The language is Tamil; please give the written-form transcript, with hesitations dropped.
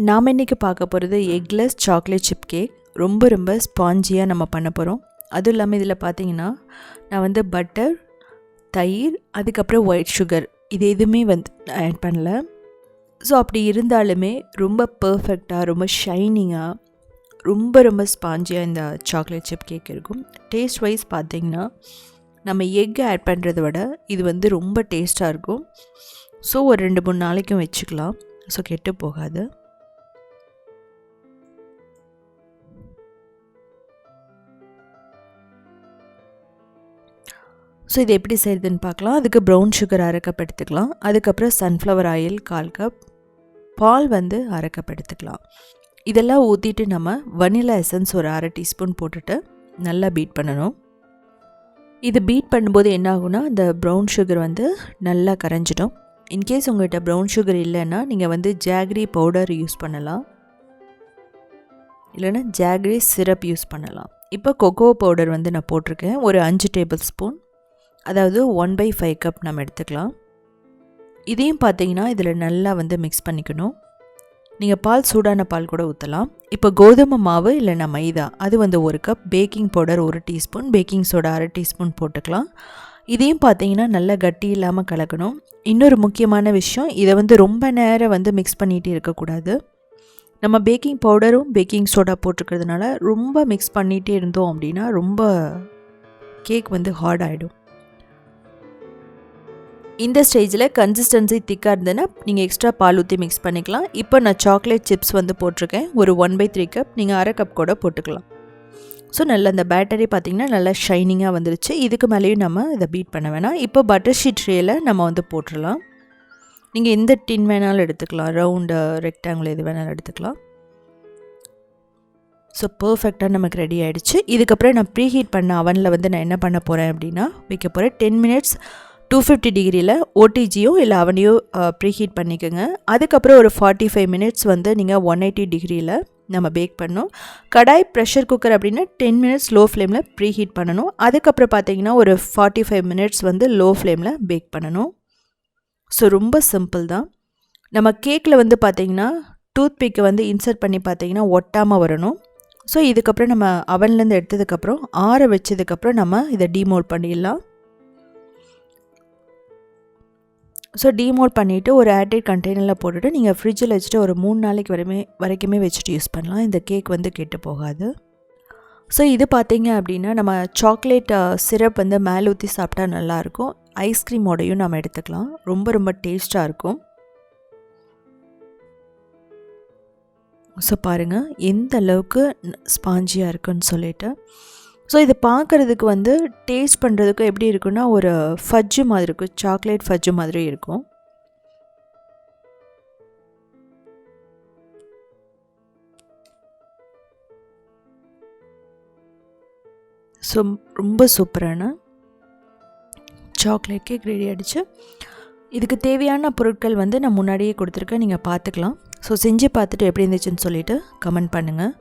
நாம் இன்றைக்கி பார்க்க போகிறது எக்லெஸ் சாக்லேட் சிப் கேக். ரொம்ப ஸ்பாஞ்சியாக நம்ம பண்ண போகிறோம். அதுவும் இல்லாமல் இதில் பார்த்தீங்கன்னா நான் வந்து பட்டர், தயிர், அதுக்கப்புறம் ஒயிட் சுகர் இது எதுவுமே வந்து ஆட் பண்ணல. ஸோ அப்படி இருந்தாலுமே ரொம்ப பர்ஃபெக்டாக, ரொம்ப ஷைனிங்காக, ரொம்ப ஸ்பாஞ்சியாக இந்த சாக்லேட் சிப் கேக் இருக்கும். டேஸ்ட் வைஸ் பார்த்திங்கன்னா நம்ம எக் ஆட் பண்ணுறத விட இது வந்து ரொம்ப டேஸ்ட்டாக இருக்கும். ஸோ ஒரு 2-3 நாளைக்கும் வச்சுக்கலாம். ஸோ கெட்டு போகாது. ஸோ இது எப்படி செய்யுதுன்னு பார்க்கலாம். அதுக்கு ப்ரௌன் சுகர் 1/2 கப் எடுத்துக்கலாம். அதுக்கப்புறம் சன்ஃப்ளவர் ஆயில் 1/4 கப், பால் வந்து 1/2 கப் எடுத்துக்கலாம். இதெல்லாம் ஊற்றிட்டு நம்ம வனிலா எசன்ஸ் ஒரு 1/2 டீஸ்பூன் போட்டுட்டு நல்லா பீட் பண்ணணும். இது பீட் பண்ணும்போது என்ன ஆகும்னா அந்த ப்ரௌன் சுகர் வந்து நல்லா கரைஞ்சிடும். இன்கேஸ் உங்கள்கிட்ட ப்ரௌன் சுகர் இல்லைன்னா நீங்கள் வந்து ஜாகரி பவுடர் யூஸ் பண்ணலாம், இல்லைன்னா ஜாகரி சிரப் யூஸ் பண்ணலாம். இப்போ கொக்கோ பவுடர் வந்து நான் போட்டிருக்கேன் ஒரு 5 டேபிள் ஸ்பூன், அதாவது 1/5 கப் நம்ம எடுத்துக்கலாம். இதையும் பார்த்தீங்கன்னா இதில் நல்லா வந்து மிக்ஸ் பண்ணிக்கணும். நீங்கள் பால் சூடான பால் கூட ஊற்றலாம். இப்போ கோதுமை மாவு இல்லைன்னா மைதா அது வந்து 1 cup, baking powder 1 teaspoon, baking soda 1/2 teaspoon போட்டுக்கலாம். இதையும் பார்த்தீங்கன்னா நல்லா கட்டி இல்லாமல் கலக்கணும். இன்னொரு முக்கியமான விஷயம், இதை வந்து ரொம்ப நேரம் வந்து மிக்ஸ் பண்ணிகிட்டே இருக்கக்கூடாது. நம்ம பேக்கிங் பவுடரும் பேக்கிங் சோடா போட்டிருக்கிறதுனால ரொம்ப மிக்ஸ் பண்ணிகிட்டே இருந்தோம் அப்படின்னா ரொம்ப கேக் வந்து ஹார்ட் ஆகிடும். இந்த ஸ்டேஜில் கன்சிஸ்டன்சி திக்காக இருந்ததுன்னா நீங்கள் எக்ஸ்ட்ரா பால் ஊற்றி மிக்ஸ் பண்ணிக்கலாம். இப்போ நான் சாக்லேட் சிப்ஸ் வந்து போட்டிருக்கேன் ஒரு 1/3 கப், நீங்கள் 1/2 கப் கூட போட்டுக்கலாம். ஸோ நல்லா அந்த பேட்டரி பார்த்திங்கன்னா நல்லா ஷைனிங்காக வந்துருச்சு. இதுக்கு மேலேயும் நம்ம இதை பீட் பண்ண வேணாம். இப்போ பட்டர் ஷீட் ட்ரேயில் நம்ம வந்து போட்டுடலாம். நீங்கள் எந்த டின் வேணாலும் எடுத்துக்கலாம், ரவுண்டு, ரெக்டாங்கிள் எது வேணாலும் எடுத்துக்கலாம். ஸோ பர்ஃபெக்டாக நமக்கு ரெடி ஆகிடுச்சு. இதுக்கப்புறம் நான் ப்ரீஹீட் பண்ண அவனில் வந்து நான் என்ன பண்ண போகிறேன் அப்படின்னா வைக்க போகிறேன். 10 மினிட்ஸ் 250 டிகிரியில் ஓடிஜியோ இல்லை அவனையோ ப்ரீஹீட் பண்ணிக்கோங்க. அதுக்கப்புறம் ஒரு 45 மினிட்ஸ் வந்து நீங்கள் 180 டிகிரியில் நம்ம பேக் பண்ணணும். கடாய் ப்ரெஷர் குக்கர் அப்படின்னா 10 மினிட்ஸ் லோ ஃப்ளேமில் ப்ரீஹீட் பண்ணணும். அதுக்கப்புறம் பார்த்தீங்கன்னா ஒரு 45 மினிட்ஸ் வந்து லோ ஃப்ளேமில் பேக் பண்ணணும். ஸோ ரொம்ப சிம்பிள் தான். நம்ம கேக்கில் வந்து பார்த்திங்கன்னா டூத் பிக்கை வந்து இன்சர்ட் பண்ணி பார்த்திங்கன்னா ஒட்டாமல் வரணும். ஸோ இதுக்கப்புறம் நம்ம அவன்லேருந்து எடுத்ததுக்கப்புறம் ஆற வச்சதுக்கப்புறம் நம்ம இதை டீமோல்ட் பண்ணிடலாம். ஸோ டீமோல்ட் பண்ணிவிட்டு ஒரு ஏர்டைட் கண்டெய்னரில் போட்டுட்டு நீங்கள் ஃப்ரிட்ஜில் வச்சுட்டு ஒரு 3 நாளைக்கு வரைக்குமே வச்சுட்டு யூஸ் பண்ணலாம். இந்த கேக் வந்து கெட்டு போகாது. ஸோ இது பார்த்திங்க அப்படின்னா நம்ம சாக்லேட் சிரப் வந்து மேலே ஊற்றி சாப்பிட்டா நல்லாயிருக்கும். ஐஸ்கிரீமோடையும் நம்ம எடுத்துக்கலாம். ரொம்ப டேஸ்ட்டாக இருக்கும். ஸோ பாருங்கள் எந்த அளவுக்கு ஸ்பாஞ்சியாக இருக்குன்னு சொல்லிட்டு. ஸோ இது பார்க்குறதுக்கு வந்து டேஸ்ட் பண்ணுறதுக்கு எப்படி இருக்குன்னா ஒரு ஃபஜ்ஜு மாதிரி இருக்கும், சாக்லேட் ஃபஜ்ஜு மாதிரி இருக்கும். ஸோ ரொம்ப சூப்பரான சாக்லேட் கேக் ரெடி ஆகிடுச்சு. இதுக்கு தேவையான பொருட்கள் வந்து நான் முன்னாடியே கொடுத்துருக்கேன், நீங்கள் பார்த்துக்கலாம். ஸோ செஞ்சு பார்த்துட்டு எப்படி இருந்துச்சுன்னு சொல்லிவிட்டு கமெண்ட் பண்ணுங்கள்.